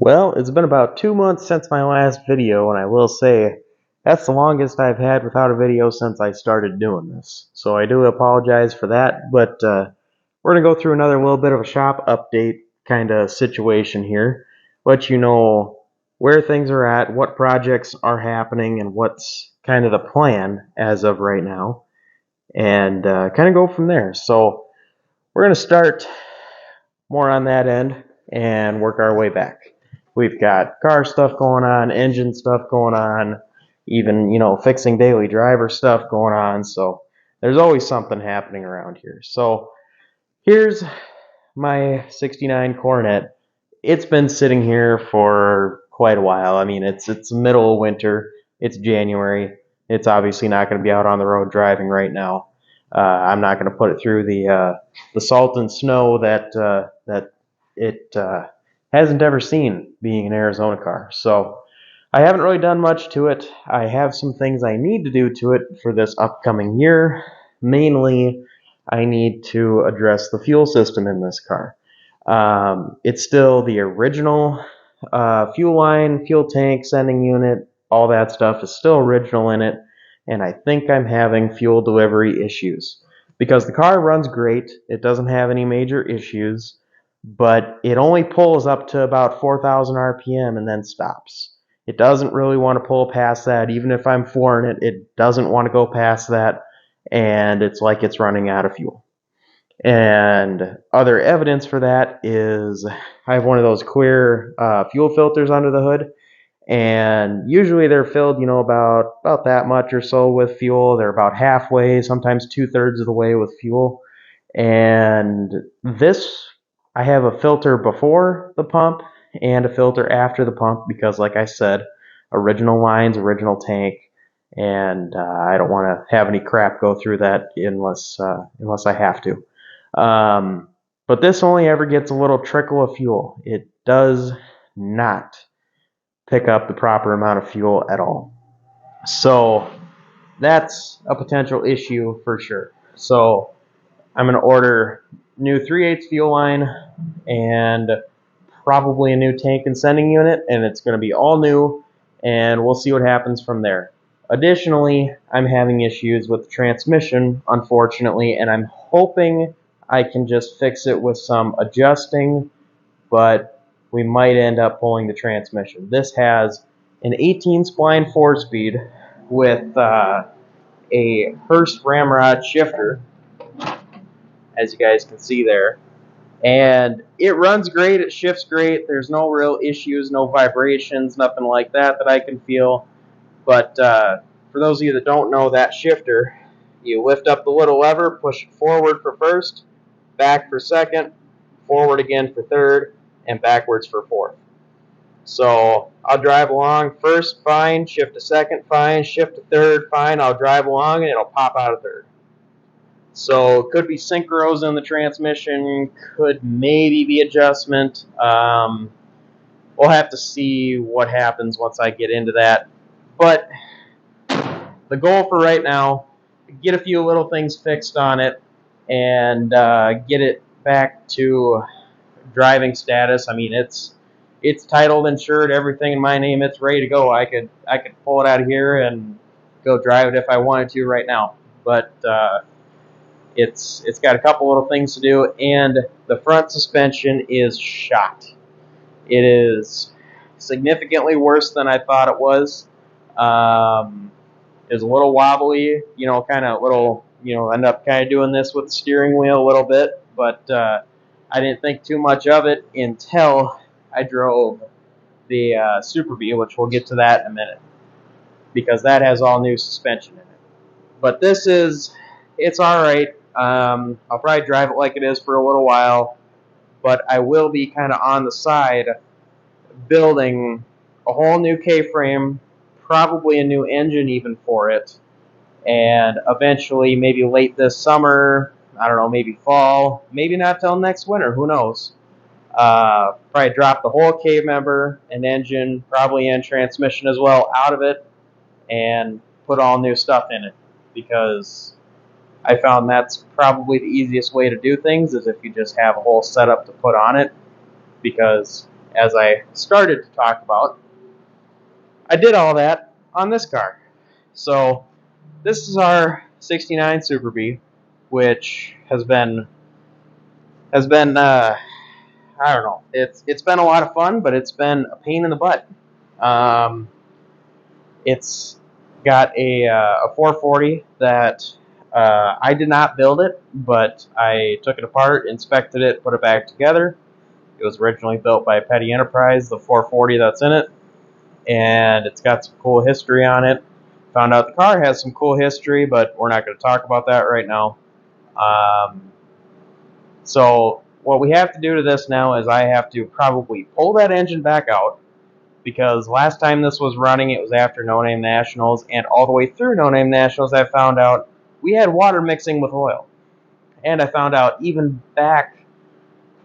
Well, it's been about 2 months since my last video, and I will say that's the longest I've had without a video since I started doing this. So I do apologize for that, but we're going to go through another little bit of a shop update kind of situation here. Let you know where things are at, what projects are happening, and what's kind of the plan as of right now, and kind of go from there. So we're going to start more on that end and work our way back. We've got car stuff going on, engine stuff going on, even, fixing daily driver stuff going on. So there's always something happening around here. So here's my 69 Coronet. It's been sitting here for quite a while. I mean, it's the middle of winter. It's January. It's obviously not going to be out on the road driving right now. I'm not going to put it through the salt and snow that it hasn't ever seen, being an Arizona car. So I haven't really done much to it. I have some things I need to do to it for this upcoming year. Mainly, I need to address the fuel system in this car. It's still the original fuel line, fuel tank, sending unit, all that stuff is still original in it, and I think I'm having fuel delivery issues. Because the car runs great, it doesn't have any major issues, but it only pulls up to about 4,000 RPM and then stops. It doesn't really want to pull past that. Even if I'm flooring it, it doesn't want to go past that, and it's like it's running out of fuel. And other evidence for that is I have one of those clear fuel filters under the hood, and usually they're filled, about that much or so with fuel. They're about halfway, sometimes 2/3 of the way with fuel. And this, I have a filter before the pump and a filter after the pump because, like I said, original lines, original tank, and I don't want to have any crap go through that unless I have to. But this only ever gets a little trickle of fuel. It does not pick up the proper amount of fuel at all. So that's a potential issue for sure. So I'm going to order new 3/8 fuel line and probably a new tank and sending unit, and it's going to be all new, and we'll see what happens from there. Additionally, I'm having issues with the transmission, unfortunately, and I'm hoping I can just fix it with some adjusting, but we might end up pulling the transmission. This has an 18 spline 4-speed with a Hurst ramrod shifter, as you guys can see there. And it runs great, it shifts great, there's no real issues, no vibrations, nothing like that I can feel. But for those of you that don't know, that shifter, you lift up the little lever, push it forward for first, back for second, forward again for third, and backwards for fourth. So I'll drive along first, fine, shift to second, fine, shift to third, fine, I'll drive along and it'll pop out of third. So it could be synchros in the transmission, could maybe be adjustment. We'll have to see what happens once I get into that. But the goal for right now, get a few little things fixed on it and get it back to driving status. I mean, it's titled, insured, everything in my name. It's ready to go. I could pull it out of here and go drive it if I wanted to right now. But it's got a couple little things to do, and the front suspension is shot. It is significantly worse than I thought it was. It's a little wobbly, kind of little, end up kind of doing this with the steering wheel a little bit, but I didn't think too much of it until I drove the Super Bee, which we'll get to that in a minute, because that has all new suspension in it. But it's all right. I'll probably drive it like it is for a little while, but I will be kind of on the side building a whole new K-frame, probably a new engine even for it, and eventually maybe late this summer, I don't know, maybe fall, maybe not till next winter, who knows. Probably drop the whole K-member and engine, probably and transmission as well, out of it and put all new stuff in it, because I found that's probably the easiest way to do things, is if you just have a whole setup to put on it, because as I started to talk about, I did all that on this car. So this is our 69 Super B, which has been I don't know. It's been a lot of fun, but it's been a pain in the butt. Um, it's got a 440 that I did not build it, but I took it apart, inspected it, put it back together. It was originally built by Petty Enterprise, the 440 that's in it, and it's got some cool history on it. Found out the car has some cool history, but we're not going to talk about that right now. So what we have to do to this now is I have to probably pull that engine back out, because last time this was running, it was after No Name Nationals, and all the way through No Name Nationals, I found out we had water mixing with oil. And I found out even back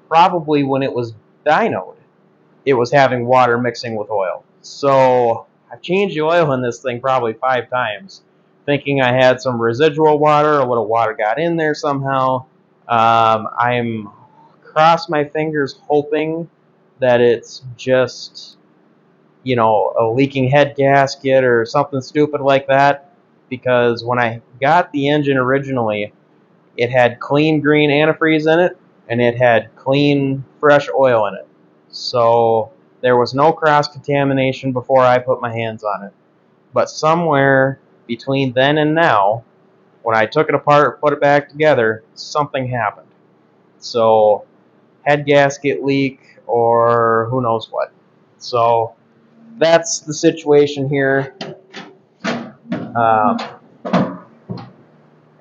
probably when it was dynoed, it was having water mixing with oil. So I've changed the oil in this thing probably 5 times, thinking I had some residual water, a little water got in there somehow. I'm cross my fingers hoping that it's just, a leaking head gasket or something stupid like that, because when I got the engine originally, it had clean green antifreeze in it, and it had clean fresh oil in it. So there was no cross-contamination before I put my hands on it. But somewhere between then and now, when I took it apart, put it back together, something happened. So head gasket leak or who knows what. So that's the situation here.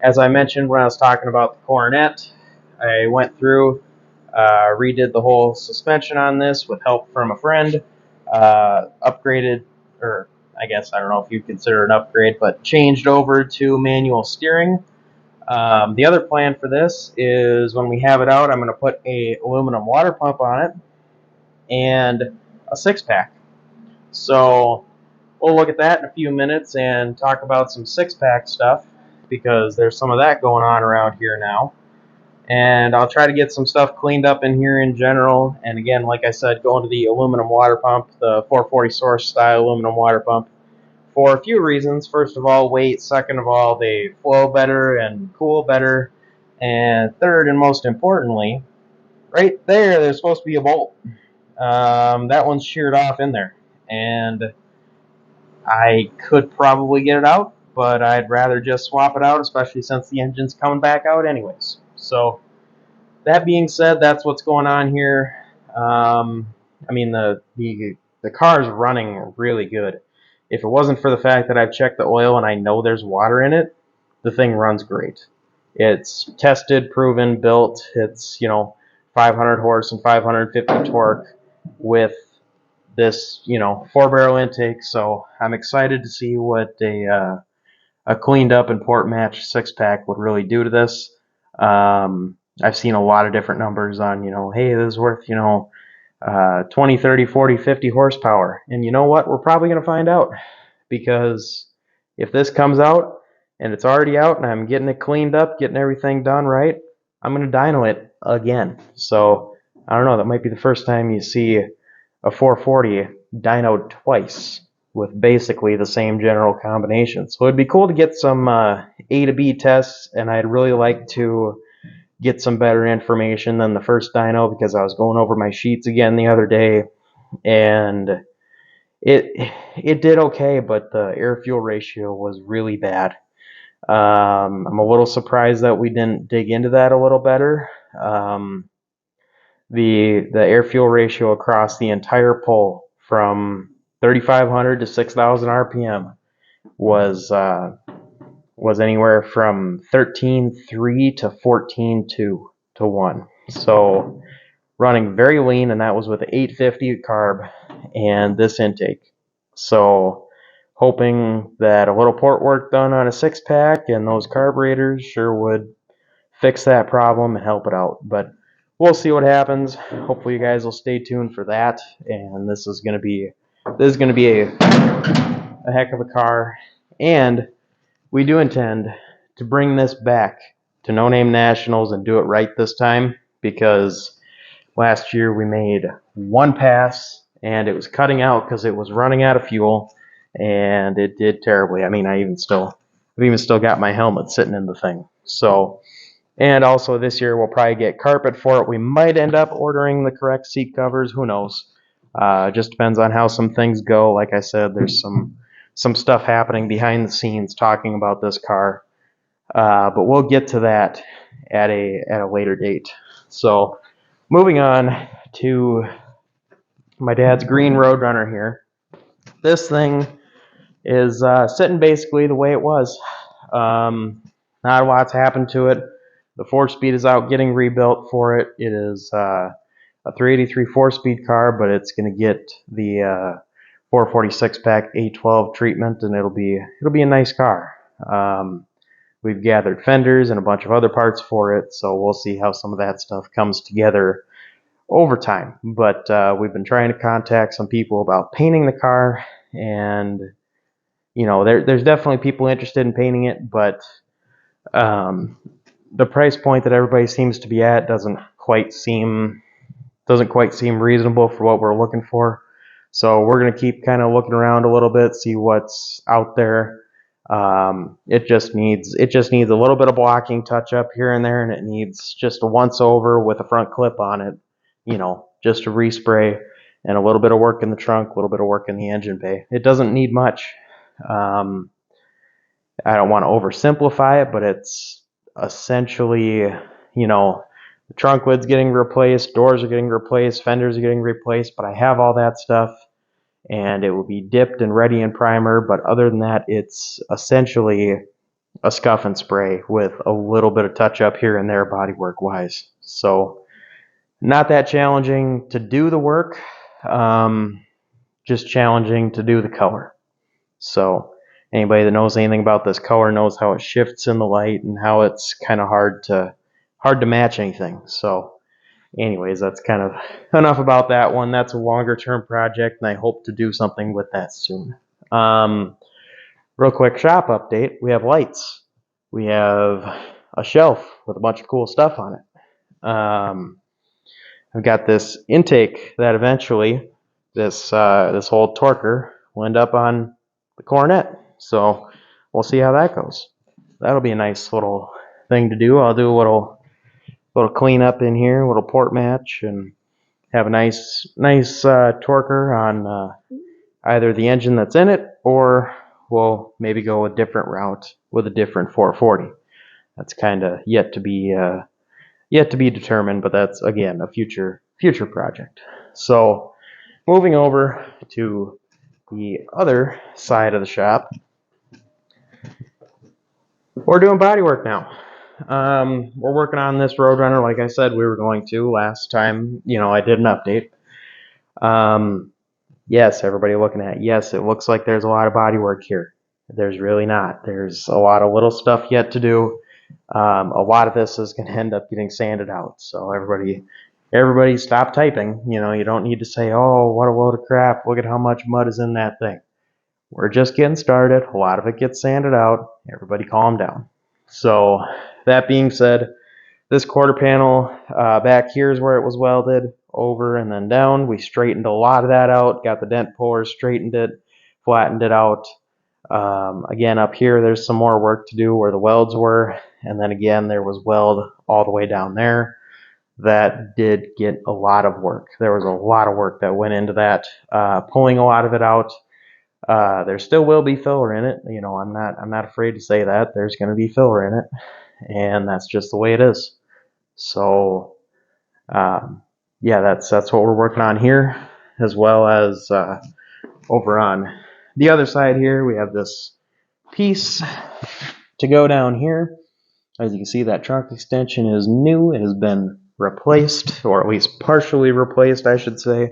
As I mentioned when I was talking about the Coronet, I went through, redid the whole suspension on this with help from a friend, upgraded, or I guess I don't know if you'd consider it an upgrade, but changed over to manual steering. The other plan for this is when we have it out, I'm going to put a aluminum water pump on it and a 6-pack. So we'll look at that in a few minutes and talk about some 6-pack stuff, because there's some of that going on around here now. And I'll try to get some stuff cleaned up in here in general. And again, like I said, going to the aluminum water pump, the 440 source style aluminum water pump, for a few reasons. First of all, weight. Second of all, they flow better and cool better. And third, and most importantly, right there, there's supposed to be a bolt. That one's sheared off in there. And I could probably get it out, but I'd rather just swap it out, especially since the engine's coming back out anyways. So that being said, that's what's going on here. I mean, the car's running really good. If it wasn't for the fact that I've checked the oil and I know there's water in it, the thing runs great. It's tested, proven, built. It's 500 horse and 550 torque with this 4-barrel intake. So I'm excited to see what a cleaned up and port matched 6-pack would really do to this. I've seen a lot of different numbers on, hey, this is worth, 20, 30, 40, 50 horsepower. And you know what? We're probably going to find out, because if this comes out and it's already out and I'm getting it cleaned up, getting everything done right, I'm going to dyno it again. So I don't know, that might be the first time you see a 440 dynoed twice with basically the same general combination. So it'd be cool to get some A to B tests, and I'd really like to get some better information than the first dyno, because I was going over my sheets again the other day, and it did okay, but the air-fuel ratio was really bad. I'm a little surprised that we didn't dig into that a little better. The air-fuel ratio across the entire pull from 3,500 to 6,000 RPM was anywhere from 13.3 to 14.2 to 1. So running very lean, and that was with 850 carb and this intake. So hoping that a little port work done on a 6-pack and those carburetors sure would fix that problem and help it out. But we'll see what happens. Hopefully you guys will stay tuned for that. And this is gonna be a heck of a car. And we do intend to bring this back to No Name Nationals and do it right this time, because Last year we made one pass, and it was cutting out because it was running out of fuel, and it did terribly. I mean, I've even still got my helmet sitting in the thing. So, and also this year we'll probably get carpet for it. We might end up ordering the correct seat covers. Who knows? Just depends on how some things go. Like I said, there's some stuff happening behind the scenes talking about this car. But we'll get to that at a later date. So, moving on to my dad's green roadrunner here. This thing is sitting basically the way it was. Not a lot's happened to it. The 4-speed is out getting rebuilt for it. It is a 383 4-speed car, but it's going to get the 446 pack A12 treatment, and it'll be a nice car. We've gathered fenders and a bunch of other parts for it, so we'll see how some of that stuff comes together over time. But we've been trying to contact some people about painting the car, and there's definitely people interested in painting it, but the price point that everybody seems to be at doesn't quite seem reasonable for what we're looking for. So we're going to keep kind of looking around a little bit, see what's out there. It just needs a little bit of blocking touch up here and there, and it needs just a once over with a front clip on it, just a respray and a little bit of work in the trunk, a little bit of work in the engine bay. It doesn't need much. I don't want to oversimplify it, but it's essentially, the trunk lid's getting replaced, doors are getting replaced, fenders are getting replaced, but I have all that stuff, and it will be dipped and ready in primer. But other than that, it's essentially a scuff and spray with a little bit of touch up here and there bodywork wise. So not that challenging to do the work, just challenging to do the color. So anybody that knows anything about this color knows how it shifts in the light and how it's kind of hard to match anything. So anyways, that's kind of enough about that one. That's a longer term project, and I hope to do something with that soon. Real quick shop update. We have lights. We have a shelf with a bunch of cool stuff on it. I've got this intake that eventually this old torquer will end up on the Cornet. So we'll see how that goes. That'll be a nice little thing to do. I'll do a little cleanup in here, a little port match, and have a nice torquer on either the engine that's in it, or we'll maybe go a different route with a different 440. That's kind of yet to be determined, but that's again a future project. So moving over to the other side of the shop, we're doing bodywork now. We're working on this roadrunner, like I said we were going to last time. I did an update. Yes, everybody looking at it. Yes, it looks like there's a lot of bodywork here. There's really not. There's a lot of little stuff yet to do. A lot of this is going to end up getting sanded out. So everybody stop typing. You don't need to say, oh, what a load of crap. Look at how much mud is in that thing. We're just getting started. A lot of it gets sanded out. Everybody calm down. So that being said, this quarter panel back here is where it was welded over and then down. We straightened a lot of that out, got the dent pullers, straightened it, flattened it out. Again, up here there's some more work to do where the welds were, and then again there was weld all the way down there. That did get a lot of work. There was a lot of work that went into that, pulling a lot of it out. There still will be filler in it. I'm not afraid to say that. There's going to be filler in it, and that's just the way it is. So yeah, that's what we're working on here, as well as over on the other side here we have this piece to go down here. As you can see, that trunk extension is new. It has been replaced, or at least partially replaced, I should say.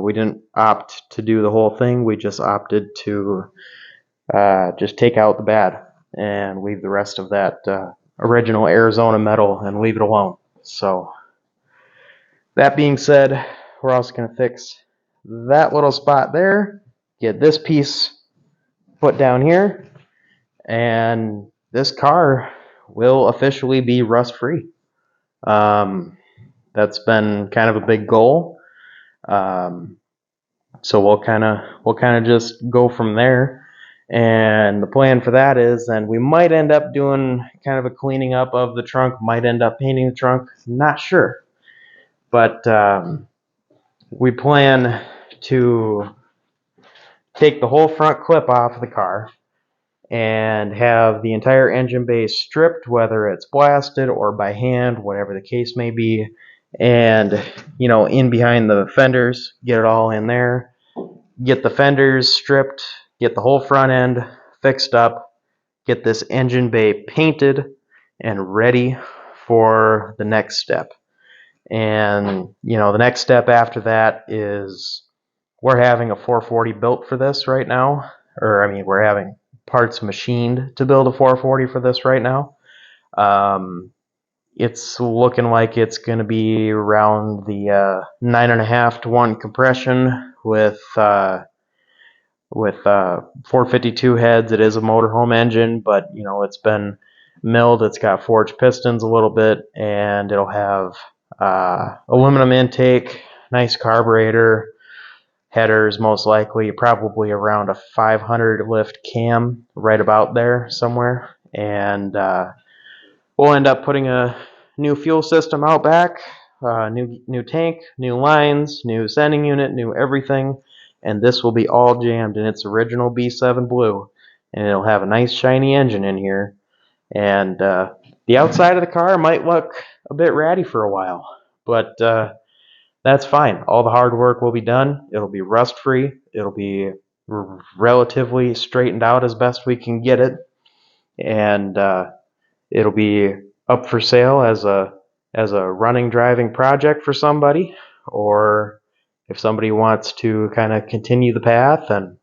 We didn't opt to do the whole thing. We just opted to just take out the bad and leave the rest of that original Arizona metal and leave it alone. So that being said, we're also going to fix that little spot there, get this piece put down here, and this car will officially be rust free. That's been kind of a big goal. So we'll kind of just go from there. And the plan for that is, then we might end up doing kind of a cleaning up of the trunk, might end up painting the trunk, not sure. But we plan to take the whole front clip off of the car and have the entire engine bay stripped, whether it's blasted or by hand, whatever the case may be. And, in behind the fenders, get it all in there. Get the fenders stripped, get the whole front end fixed up, get this engine bay painted and ready for the next step. And, the next step after that is we're having a 440 built for this right now. Or, we're having parts machined to build a 440 for this right now. It's looking like it's going to be around the 9.5 to 1 compression with 452 heads. It is a motorhome engine, but it's been milled. It's got forged pistons a little bit, and it'll have aluminum intake, nice carburetor, headers most likely, probably around a 500 lift cam, right about there somewhere. And we'll end up putting a new fuel system out back, new tank, new lines, new sending unit, new everything. And this will be all jammed in its original B7 blue. And it'll have a nice shiny engine in here. And the outside of the car might look a bit ratty for a while. But that's fine. All the hard work will be done. It'll be rust free. It'll be relatively straightened out as best we can get it. And it'll be up for sale as a running driving project for somebody, or if somebody wants to kind of continue the path and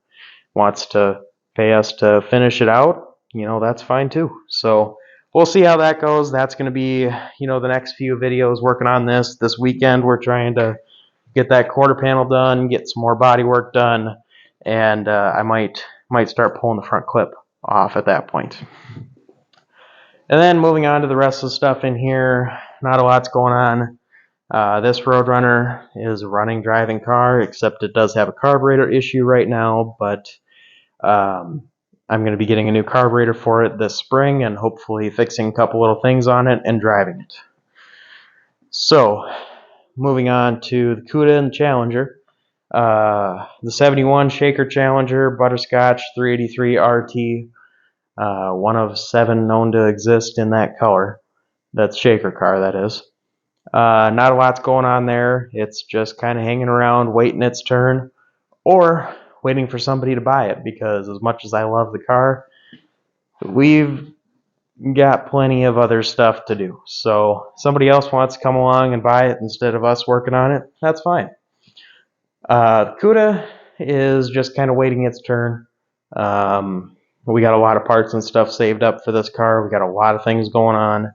wants to pay us to finish it out, that's fine too. So we'll see how that goes. That's going to be, the next few videos working on this weekend. We're trying to get that quarter panel done, get some more body work done, and I might start pulling the front clip off at that point. And then moving on to the rest of the stuff in here, not a lot's going on. This roadrunner is a running driving car, except it does have a carburetor issue right now, but I'm going to be getting a new carburetor for it this spring and hopefully fixing a couple little things on it and driving it. So, moving on to the Cuda and Challenger. The 71 Shaker Challenger Butterscotch 383 RT. One of 7 known to exist in that color. That's Shaker car, that is. Not a lot's going on there. It's just kind of hanging around, waiting its turn, or waiting for somebody to buy it, because as much as I love the car, we've got plenty of other stuff to do. So somebody else wants to come along and buy it instead of us working on it, that's fine. Cuda is just kind of waiting its turn. We got a lot of parts and stuff saved up for this car. We got a lot of things going on,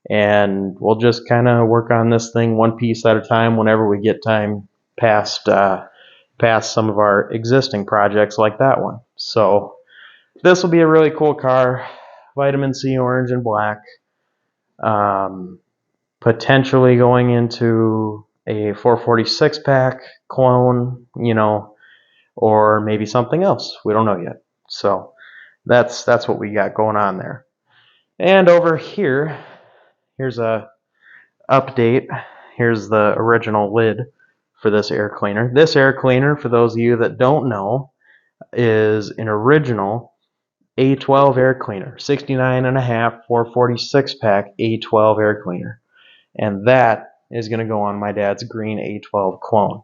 and we'll just kind of work on this thing one piece at a time whenever we get time past some of our existing projects like that one. So this will be a really cool car. Vitamin C orange and black. Potentially going into a 446 pack clone, or maybe something else. We don't know yet. So that's what we got going on there. And over here, here's a update. Here's the original lid for this air cleaner. This air cleaner, for those of you that don't know, is an original A12 air cleaner, 69.5 446 pack A12 air cleaner. And that is going to go on my dad's green A12 clone.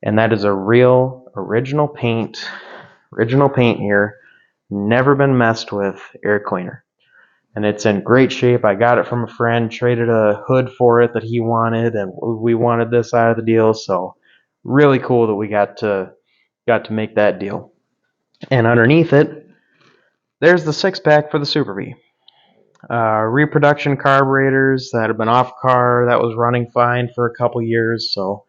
And that is a real original paint here, never been messed with air cleaner. And it's in great shape. I got it from a friend, traded a hood for it that he wanted, and we wanted this out of the deal. So really cool that we got to make that deal. And underneath it, there's the 6-pack for the Super V. Reproduction carburetors that have been off car, that was running fine for a couple years, so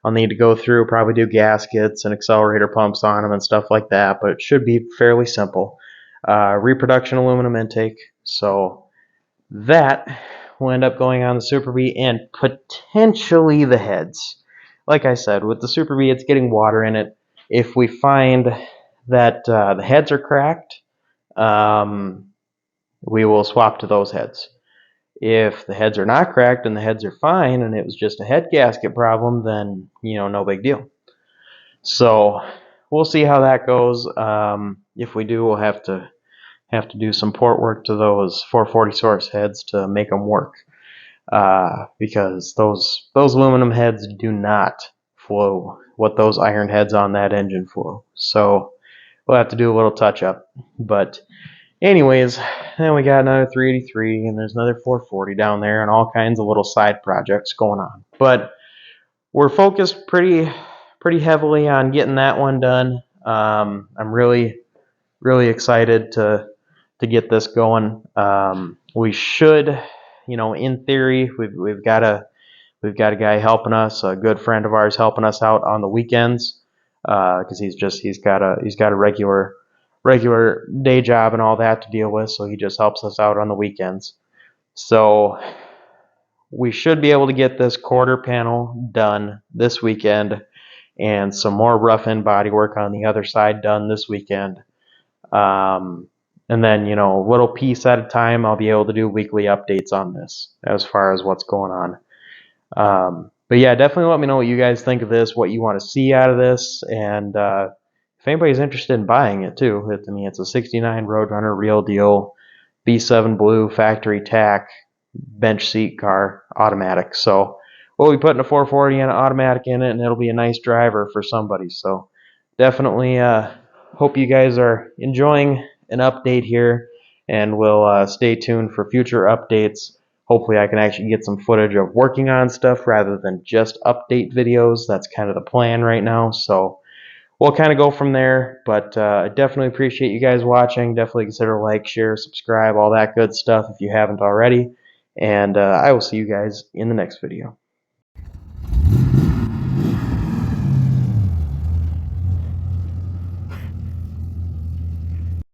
I'll need to go through, probably do gaskets and accelerator pumps on them and stuff like that, but it should be fairly simple. Reproduction aluminum intake, so that will end up going on the Super Bee and potentially the heads. Like I said, with the Super Bee, it's getting water in it. If we find that the heads are cracked, we will swap to those heads. If the heads are not cracked and the heads are fine and it was just a head gasket problem, then, no big deal. So we'll see how that goes. If we do, we'll have to do some port work to those 440 source heads to make them work, because those aluminum heads do not flow what those iron heads on that engine flow. So we'll have to do a little touch up. But anyways, then we got another 383 and there's another 440 down there and all kinds of little side projects going on. But we're focused pretty heavily on getting that one done. I'm really excited to get this going. We should, in theory, we've got a guy helping us, a good friend of ours helping us out on the weekends, because he's got a regular day job and all that to deal with, so he just helps us out on the weekends. So we should be able to get this quarter panel done this weekend and some more rough-end bodywork on the other side done this weekend. And then, a little piece at a time, I'll be able to do weekly updates on this as far as what's going on. But yeah, definitely let me know what you guys think of this, what you want to see out of this, and if anybody's interested in buying it too. It's a 69 Roadrunner, real deal, B7 blue, factory tack, bench seat car, automatic. So we'll be putting a 440 and an automatic in it, and it'll be a nice driver for somebody. So definitely hope you guys are enjoying an update here, and we'll stay tuned for future updates. Hopefully I can actually get some footage of working on stuff rather than just update videos. That's kind of the plan right now. So we'll kind of go from there. But I definitely appreciate you guys watching. Definitely consider like, share, subscribe, all that good stuff if you haven't already. And I will see you guys in the next video.